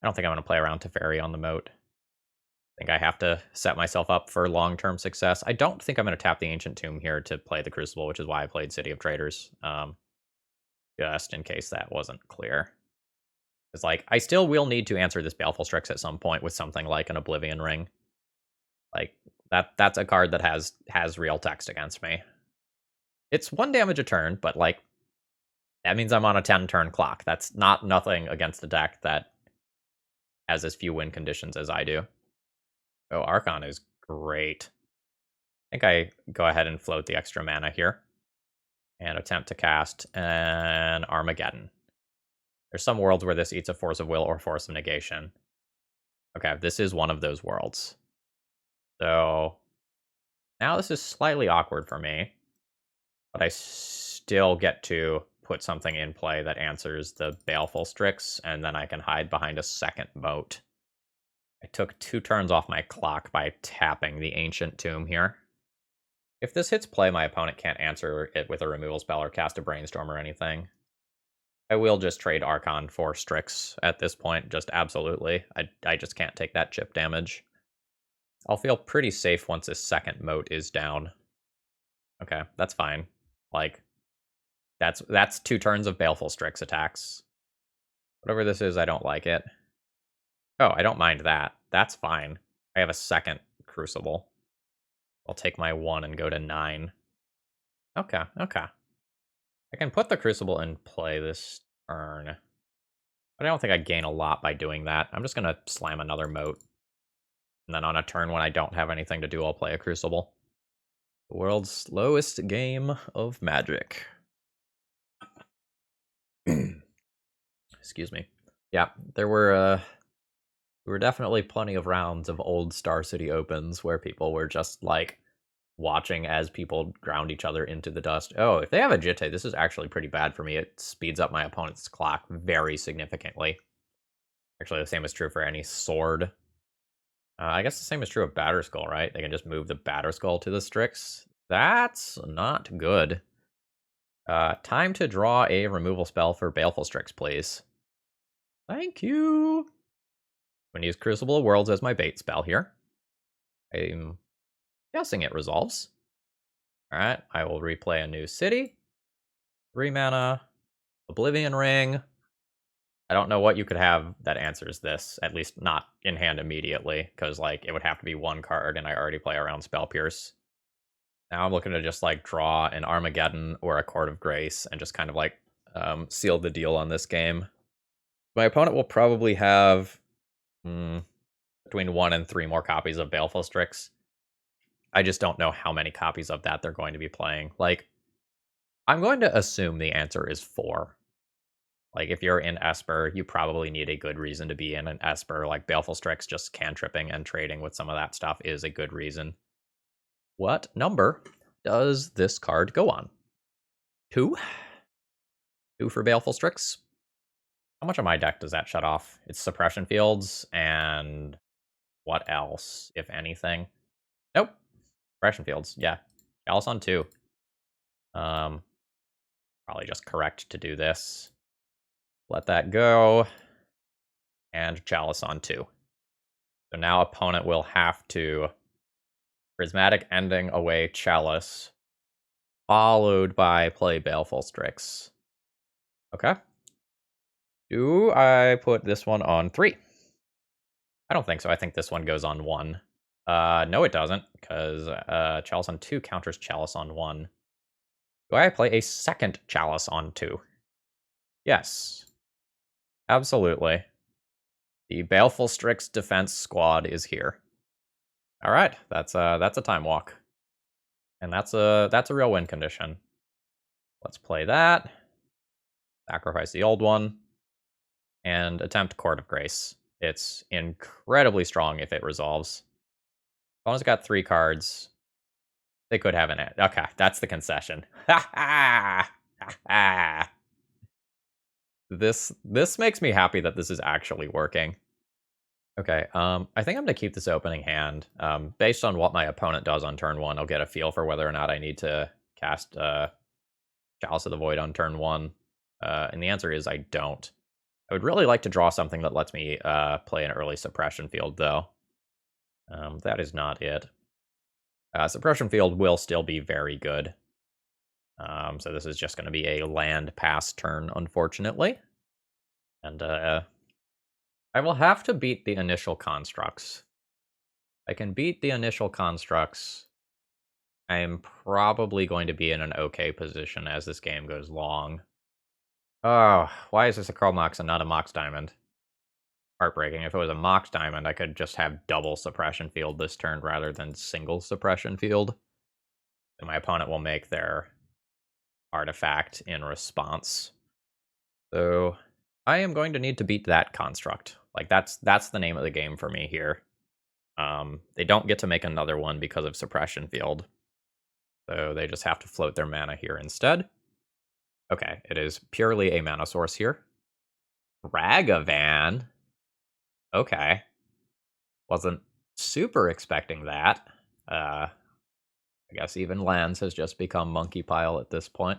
I don't think I'm going to play around Teferi on the Moat. I think I have to set myself up for long-term success. I don't think I'm going to tap the Ancient Tomb here to play the Crucible, which is why I played City of Traders. Just in case that wasn't clear. It's like, I still will need to answer this Baleful Strix at some point with something like an Oblivion Ring. Like, that's a card that has real text against me. It's 1 damage a turn, but, like, that means I'm on a 10-turn clock. That's nothing against a deck that has as few win conditions as I do. Oh, Archon is great. I think I go ahead and float the extra mana here. And attempt to cast an Armageddon. There's some worlds where this eats a Force of Will or Force of Negation. Okay, this is one of those worlds. So now this is slightly awkward for me, but I still get to put something in play that answers the Baleful Strix, and then I can hide behind a second Moat. I took 2 turns off my clock by tapping the Ancient Tomb here. If this hits play, my opponent can't answer it with a removal spell or cast a Brainstorm or anything. I will just trade Archon for Strix at this point, just absolutely. I just can't take that chip damage. I'll feel pretty safe once this second Moat is down. Okay, that's fine. Like, that's 2 turns of Baleful Strix attacks. Whatever this is, I don't like it. Oh, I don't mind that. That's fine. I have a second Crucible. I'll take my 1 and go to 9. Okay, okay. I can put the Crucible in play this turn. But I don't think I gain a lot by doing that. I'm just going to slam another Moat. And then on a turn when I don't have anything to do, I'll play a Crucible. The world's slowest game of Magic. Excuse me. Yeah, there were definitely plenty of rounds of old Star City Opens where people were just, like, watching as people ground each other into the dust. Oh, if they have a Jitte, this is actually pretty bad for me. It speeds up my opponent's clock very significantly. Actually, the same is true for any sword. I guess the same is true of Batterskull, right? They can just move the Batterskull to the Strix. That's not good. Time to draw a removal spell for Baleful Strix, please. Thank you. I'm going to use Crucible of Worlds as my bait spell here. I'm guessing it resolves. Alright, I will replay a new city. 3 mana. Oblivion Ring. I don't know what you could have that answers this, at least not in hand immediately, because, like, it would have to be one card, and I already play around Spell Pierce. Now I'm looking to just, like, draw an Armageddon or a Court of Grace and just kind of, like, seal the deal on this game. My opponent will probably have between 1 and 3 more copies of Baleful Strix. I just don't know how many copies of that they're going to be playing. Like, I'm going to assume the answer is 4. Like, if you're in Esper, you probably need a good reason to be in an Esper. Like, Baleful Strix, just cantripping and trading with some of that stuff is a good reason. What number does this card go on? 2? 2 for Baleful Strix. How much of my deck does that shut off? It's Suppression Fields and what else, if anything? Nope. Suppression Fields, yeah. Chalice on 2. Probably just correct to do this. Let that go. And Chalice on 2. So now opponent will have to Prismatic Ending away Chalice, followed by play Baleful Strix. Okay. Do I put this one on 3? I don't think so. I think this one goes on 1. No, it doesn't, because Chalice on 2 counters Chalice on 1. Do I play a second Chalice on 2? Yes. Absolutely. The Baleful Strix defense squad is here. All right, that's a time walk, and that's a real win condition. Let's play that. Sacrifice the old one, and attempt Court of Grace. It's incredibly strong if it resolves. Opponent's got 3 cards. They could have an... Okay, that's the concession. Ha ha! Ha ha! This makes me happy that this is actually working. Okay, I think I'm gonna keep this opening hand. Based on what my opponent does on turn 1, I'll get a feel for whether or not I need to cast Chalice of the Void on turn 1. And the answer is I don't. I would really like to draw something that lets me play an early Suppression Field, though. That is not it. Suppression Field will still be very good. So this is just going to be a land pass turn, unfortunately. And I will have to beat the initial constructs. I can beat the initial constructs. I am probably going to be in an okay position as this game goes long. Oh, why is this a Curl Mox and not a Mox Diamond? Heartbreaking. If it was a Mox Diamond, I could just have double Suppression Field this turn rather than single Suppression Field. And my opponent will make their artifact in response. So I am going to need to beat that construct. Like, that's the name of the game for me here. They don't get to make another one because of Suppression Field. So they just have to float their mana here instead. Okay, it is purely a mana source here. Ragavan. Okay. Wasn't super expecting that. I guess even lands has just become monkey pile at this point.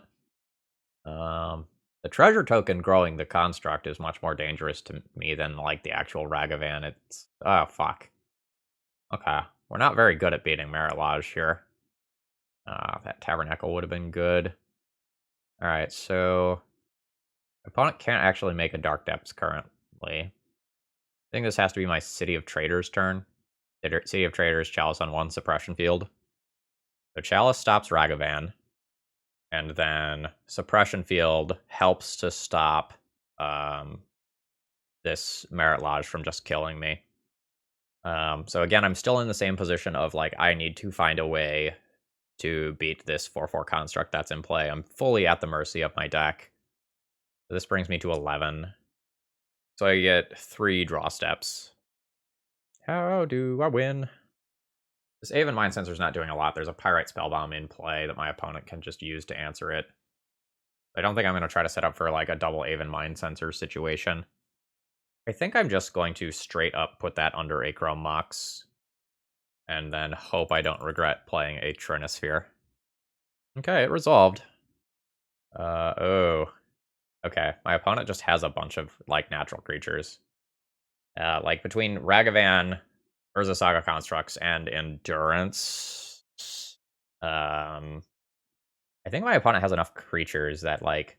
The treasure token growing the construct is much more dangerous to me than, like, the actual Ragavan. It's... Oh, fuck. Okay. We're not very good at beating Merit Lodge here. That Tabernacle would have been good. Alright, so... Opponent can't actually make a Dark Depths currently. I think this has to be my City of Traders turn. City of Traders, Chalice on 1, Suppression Field. So Chalice stops Ragavan. And then Suppression Field helps to stop this Merit Lodge from just killing me. So again, I'm still in the same position of, like, I need to find a way to beat this 4/4 construct that's in play. I'm fully at the mercy of my deck. So this brings me to 11. So I get 3 draw steps. How do I win? This Aven Mind Sensor is not doing a lot. There's a Pyrite Spellbomb in play that my opponent can just use to answer it. I don't think I'm going to try to set up for, like, a double Aven Mind Sensor situation. I think I'm just going to straight up put that under Acro Mox. And then hope I don't regret playing a Trinisphere. Okay, it resolved. Oh. Okay, my opponent just has a bunch of, like, natural creatures. Like, between Ragavan, Urza Saga Constructs, and Endurance... I think my opponent has enough creatures that, like...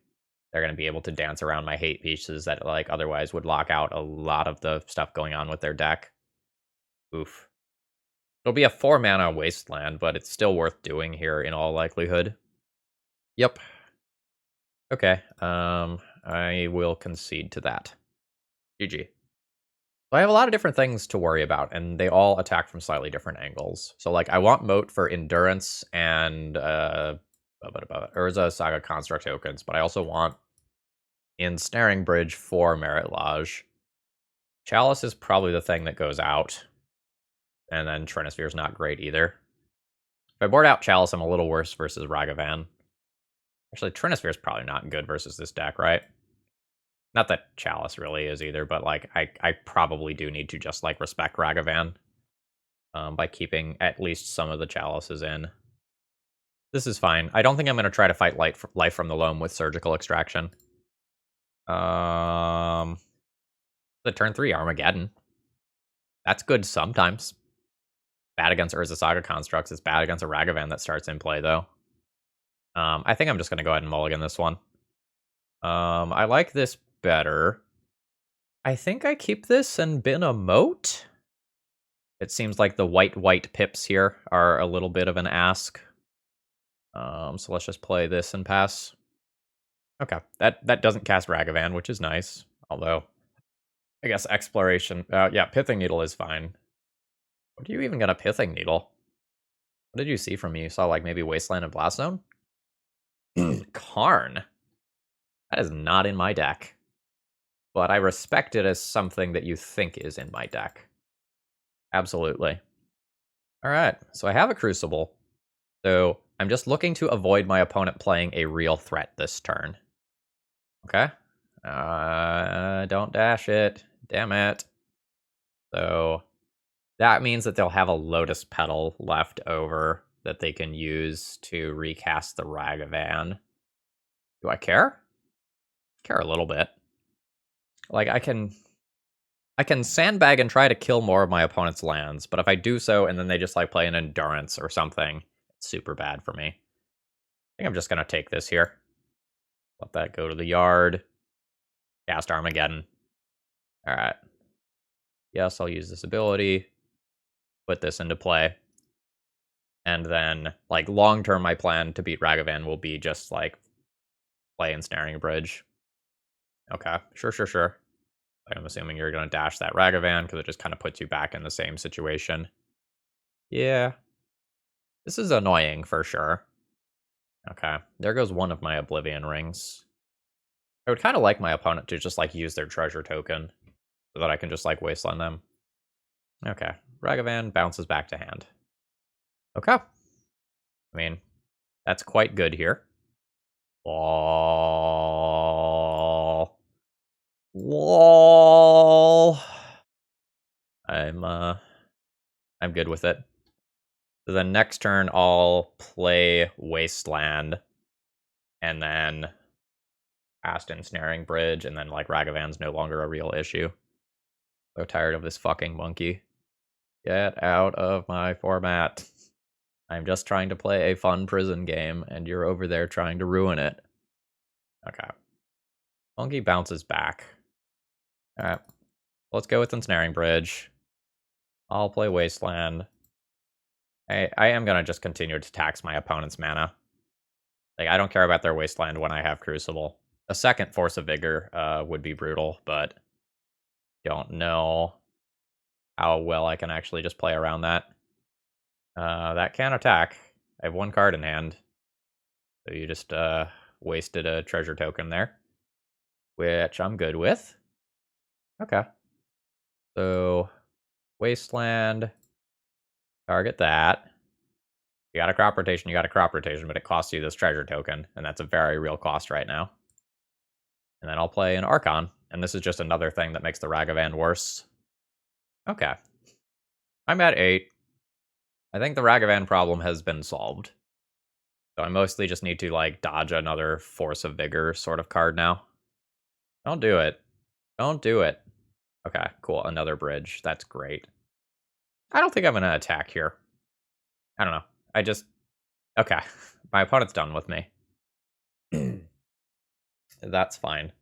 They're going to be able to dance around my hate pieces that like otherwise would lock out a lot of the stuff going on with their deck. Oof. It'll be a 4-mana wasteland, but it's still worth doing here in all likelihood. Yep. Okay. I will concede to that. GG. So I have a lot of different things to worry about, and they all attack from slightly different angles. So, like, I want Moat for endurance and Urza Saga Construct tokens, but I also want Ensnaring Bridge for Merit Lodge. Chalice is probably the thing that goes out, and then Trinisphere is not great either. If I board out Chalice, I'm a little worse versus Ragavan. Actually, Trinisphere is probably not good versus this deck, right? Not that Chalice really is either, but like I probably do need to just like respect Ragavan by keeping at least some of the Chalices in. This is fine. I don't think I'm going to try to fight Life from the Loam with Surgical Extraction. The turn 3 Armageddon. That's good sometimes. Bad against Urza Saga constructs. It's bad against a Ragavan that starts in play, though. I think I'm just going to go ahead and mulligan this one. I like this better. I think I keep this and bin a Moat. It seems like the white pips here are a little bit of an ask. So let's just play this and pass. Okay, that doesn't cast Ragavan, which is nice. Although, I guess Exploration... yeah, Pithing Needle is fine. What are you even gonna Pithing Needle? What did you see from me? You saw, like, maybe Wasteland and Blast Zone? Karn. That is not in my deck. But I respect it as something that you think is in my deck. Absolutely. Alright, so I have a Crucible. So I'm just looking to avoid my opponent playing a real threat this turn. Okay. Don't dash it. Damn it. So that means that they'll have a Lotus Petal left over that they can use to recast the Ragavan. Do I care? Care a little bit. Like, I can sandbag and try to kill more of my opponent's lands, but if I do so and then they just like play an Endurance or something, it's super bad for me. I think I'm just gonna take this here. Let that go to the yard. Cast Armageddon. Alright. Yes, I'll use this ability. Put this into play. And then, like, long-term, my plan to beat Ragavan will be just, like, play Ensnaring Bridge. Okay, sure. I'm assuming you're going to dash that Ragavan, because it just kind of puts you back in the same situation. Yeah. This is annoying, for sure. Okay, there goes one of my Oblivion Rings. I would kind of like my opponent to just, like, use their treasure token, so that I can just, like, wasteland them. Okay, Ragavan bounces back to hand. Okay. I mean, that's quite good here. Wall. I'm good with it. So then next turn I'll play Wasteland and then cast Ensnaring Bridge, and then like Ragavan's no longer a real issue. So tired of this fucking monkey. Get out of my format. I'm just trying to play a fun prison game, and you're over there trying to ruin it. Okay. Monkey bounces back. Alright. Let's go with Ensnaring Bridge. I'll play Wasteland. I am going to just continue to tax my opponent's mana. Like, I don't care about their Wasteland when I have Crucible. A second Force of Vigor would be brutal, but don't know how well I can actually just play around that. That can attack. I have one card in hand. So you just wasted a treasure token there, which I'm good with. Okay. So, Wasteland, target that. You got a crop rotation, but it costs you this treasure token, and that's a very real cost right now. And then I'll play an Archon, and this is just another thing that makes the Ragavan worse. Okay. I'm at 8. I think the Ragavan problem has been solved. So I mostly just need to, like, dodge another Force of Vigor sort of card now. Don't do it. Don't do it. Okay, cool. Another bridge. That's great. I don't think I'm going to attack here. I don't know. Okay. My opponent's done with me. That's fine.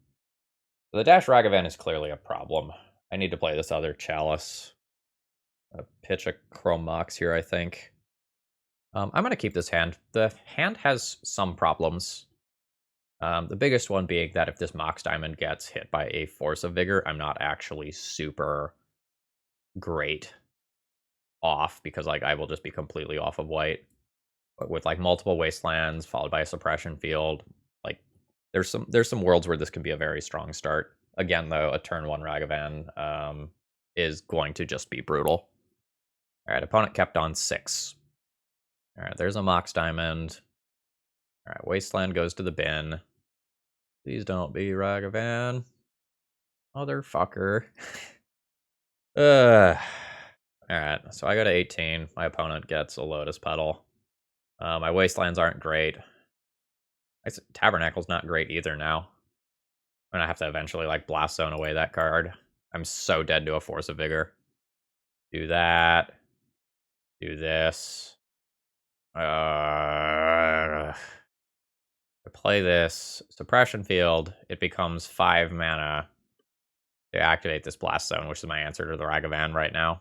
The Dash Ragavan is clearly a problem. I need to play this other Chalice. Pitch a Chrome Mox here, I think. I'm going to keep this hand. The hand has some problems. The biggest one being that if this Mox Diamond gets hit by a Force of Vigor, I'm not actually super great off, because like I will just be completely off of white. But with like multiple Wastelands followed by a Suppression Field, like there's some worlds where this can be a very strong start. Again, though, a turn 1 Ragavan is going to just be brutal. Alright, opponent kept on 6. Alright, there's a Mox Diamond. Alright, Wasteland goes to the bin. Please don't be Ragavan. Motherfucker. Alright, so I go to 18. My opponent gets a Lotus Petal. My Wastelands aren't great. Tabernacle's not great either now. I'm gonna have to eventually, like, Blast Zone away that card. I'm so dead to a Force of Vigor. Do that. Do this. I play this Suppression Field. It becomes 5 mana to activate this Blast Zone, which is my answer to the Ragavan right now.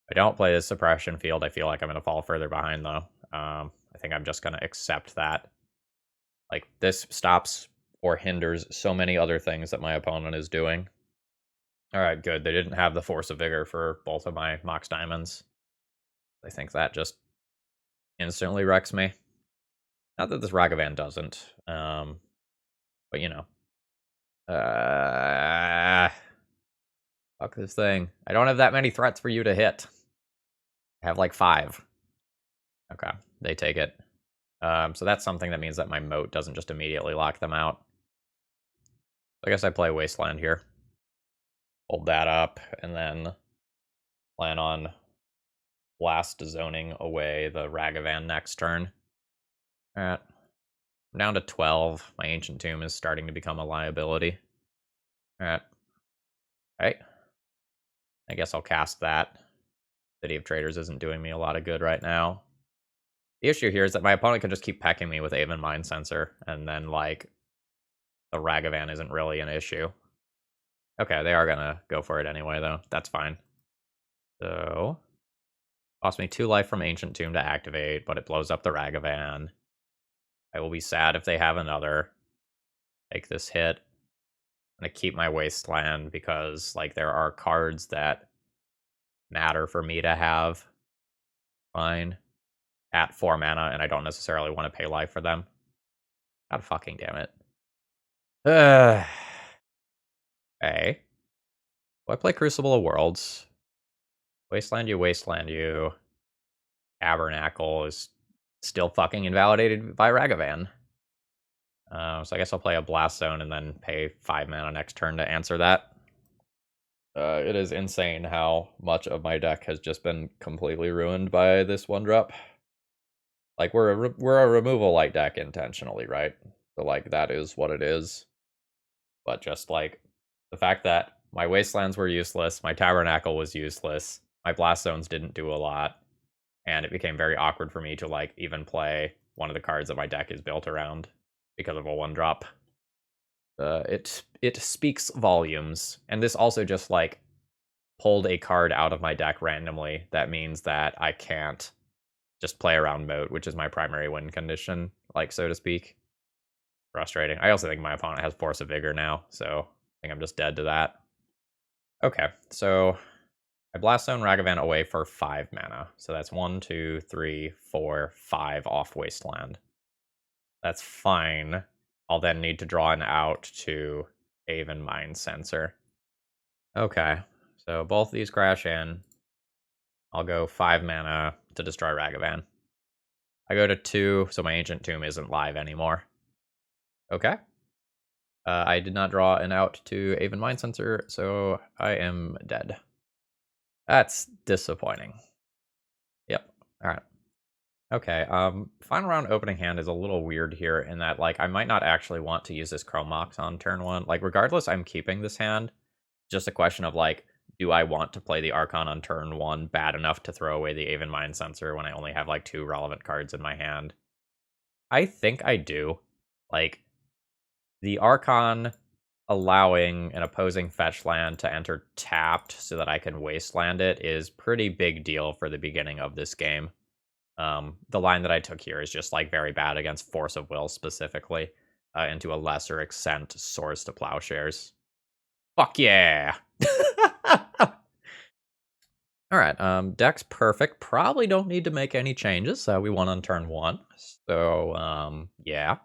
If I don't play this Suppression Field, I feel like I'm going to fall further behind, though. I think I'm just going to accept that. Like, this stops or hinders so many other things that my opponent is doing. Alright, good. They didn't have the Force of Vigor for both of my Mox Diamonds. I think that just instantly wrecks me. Not that this Ragavan doesn't, but you know. Fuck this thing. I don't have that many threats for you to hit. I have like 5. Okay, they take it. So that's something that means that my Moat doesn't just immediately lock them out. I guess I play Wasteland here. Hold that up, and then plan on blast zoning away the Ragavan next turn. Alright. I'm down to 12. My Ancient Tomb is starting to become a liability. Alright. Alright. I guess I'll cast that. City of Traders isn't doing me a lot of good right now. The issue here is that my opponent can just keep pecking me with Aven Mind Sensor, and then, like, the Ragavan isn't really an issue. Okay, they are gonna go for it anyway, though. That's fine. So, cost me 2 life from Ancient Tomb to activate, but it blows up the Ragavan. I will be sad if they have another. Take this hit. I'm gonna keep my Wasteland because, like, there are cards that matter for me to have. Fine. At 4 mana, and I don't necessarily want to pay life for them. God fucking damn it. Okay. Well, I play Crucible of Worlds. Wasteland you, Wasteland you. Tabernacle is still fucking invalidated by Ragavan. So I guess I'll play a Blast Zone and then pay 5 mana next turn to answer that. It is insane how much of my deck has just been completely ruined by this 1-drop. Like, we're a removal light deck intentionally, right? So, like, that is what it is. But just, like, the fact that my Wastelands were useless, my Tabernacle was useless, my Blast Zones didn't do a lot, and it became very awkward for me to, like, even play one of the cards that my deck is built around because of a 1-drop. It speaks volumes. And this also just, like, pulled a card out of my deck randomly. That means that I can't just play around Moat, which is my primary win condition, like, so to speak. Frustrating. I also think my opponent has Force of Vigor now, so I think I'm just dead to that. Okay, so I Blast Zone Ragavan away for 5 mana. So that's 1, 2, 3, 4, 5 off Wasteland. That's fine. I'll then need to draw an out to Aven Mind Sensor. Okay, so both these crash in. I'll go 5 mana to destroy Ragavan. I go to 2, so my Ancient Tomb isn't live anymore. Okay. I did not draw an out to Aven Mind Sensor, so I am dead. That's disappointing. Yep. Alright. Okay, final round opening hand is a little weird here in that, like, I might not actually want to use this Chrome Mox on turn 1. Like, regardless, I'm keeping this hand. Just a question of, like, do I want to play the Archon on turn 1 bad enough to throw away the Aven Mind Sensor when I only have, like, 2 relevant cards in my hand? I think I do. Like, the Archon allowing an opposing fetch land to enter tapped so that I can wasteland it is pretty big deal for the beginning of this game. The line that I took here is just like very bad against Force of Will specifically, and to a lesser extent, Swords to Plowshares. Fuck yeah! Alright, deck's perfect. Probably don't need to make any changes. We won on turn 1. So, yeah.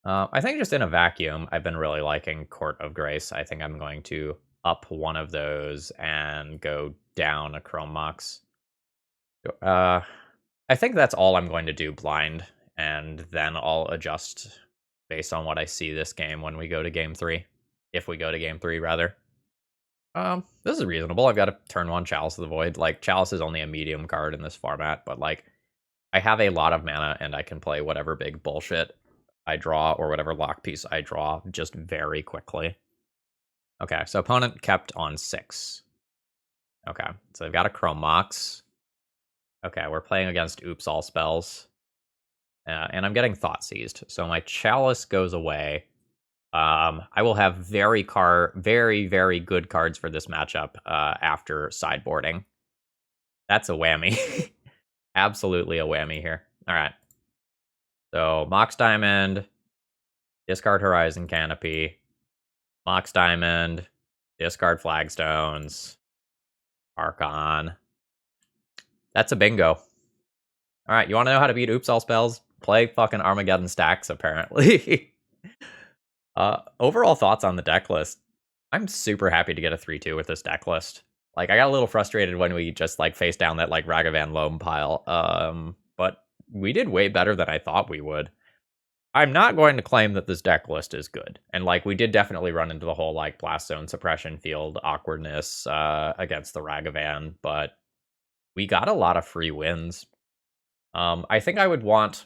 I think just in a vacuum, I've been really liking Court of Grace. I think I'm going to up one of those and go down a Chrome Mox. I think that's all I'm going to do blind, and then I'll adjust based on what I see this game when we go to game 3. If we go to game 3, rather. This is reasonable. I've got a turn 1 Chalice of the Void. Like, Chalice is only a medium card in this format, but, like, I have a lot of mana, and I can play whatever big bullshit I draw, or whatever lock piece I draw, just very quickly. Okay, so opponent kept on 6. Okay, so they've got a Chrome Mox. Okay, we're playing against Oops All Spells. And I'm getting Thought Seized, so my Chalice goes away. I will have very, very good cards for this matchup after sideboarding. That's a whammy. Absolutely a whammy here. All right. So, Mox Diamond, discard Horizon Canopy, Mox Diamond, discard Flagstones, Archon. That's a bingo. All right, you want to know how to beat Oops All Spells? Play fucking Armageddon Stax, apparently. Overall thoughts on the deck list. I'm super happy to get a 3-2 with this deck list. Like, I got a little frustrated when we just, like, faced down that, like, Ragavan Loam pile. But we did way better than I thought we would. I'm not going to claim that this deck list is good. And, like, we did definitely run into the whole, like, Blast Zone Suppression Field awkwardness against the Ragavan, but we got a lot of free wins. I think I would want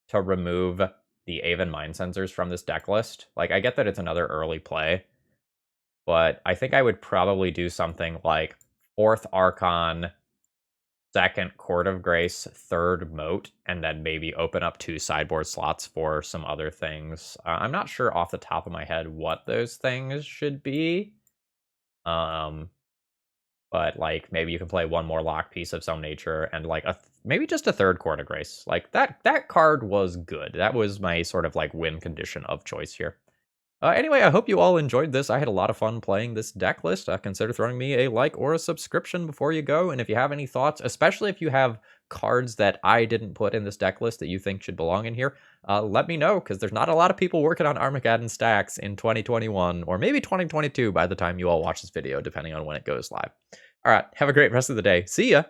to remove the Aven Mind Sensors from this deck list. Like, I get that it's another early play, but I think I would probably do something like 4th Archon, 2nd Court of Grace, 3rd Moat, and then maybe open up 2 sideboard slots for some other things. I'm not sure off the top of my head what those things should be. But, like, maybe you can play one more lock piece of some nature and, like, maybe just a 3rd Court of Grace. Like, that card was good. That was my sort of, like, win condition of choice here. Anyway, I hope you all enjoyed this. I had a lot of fun playing this deck list. Consider throwing me a like or a subscription before you go. And if you have any thoughts, especially if you have cards that I didn't put in this deck list that you think should belong in here, let me know, because there's not a lot of people working on Armageddon Stax in 2021, or maybe 2022 by the time you all watch this video, depending on when it goes live. All right, have a great rest of the day. See ya!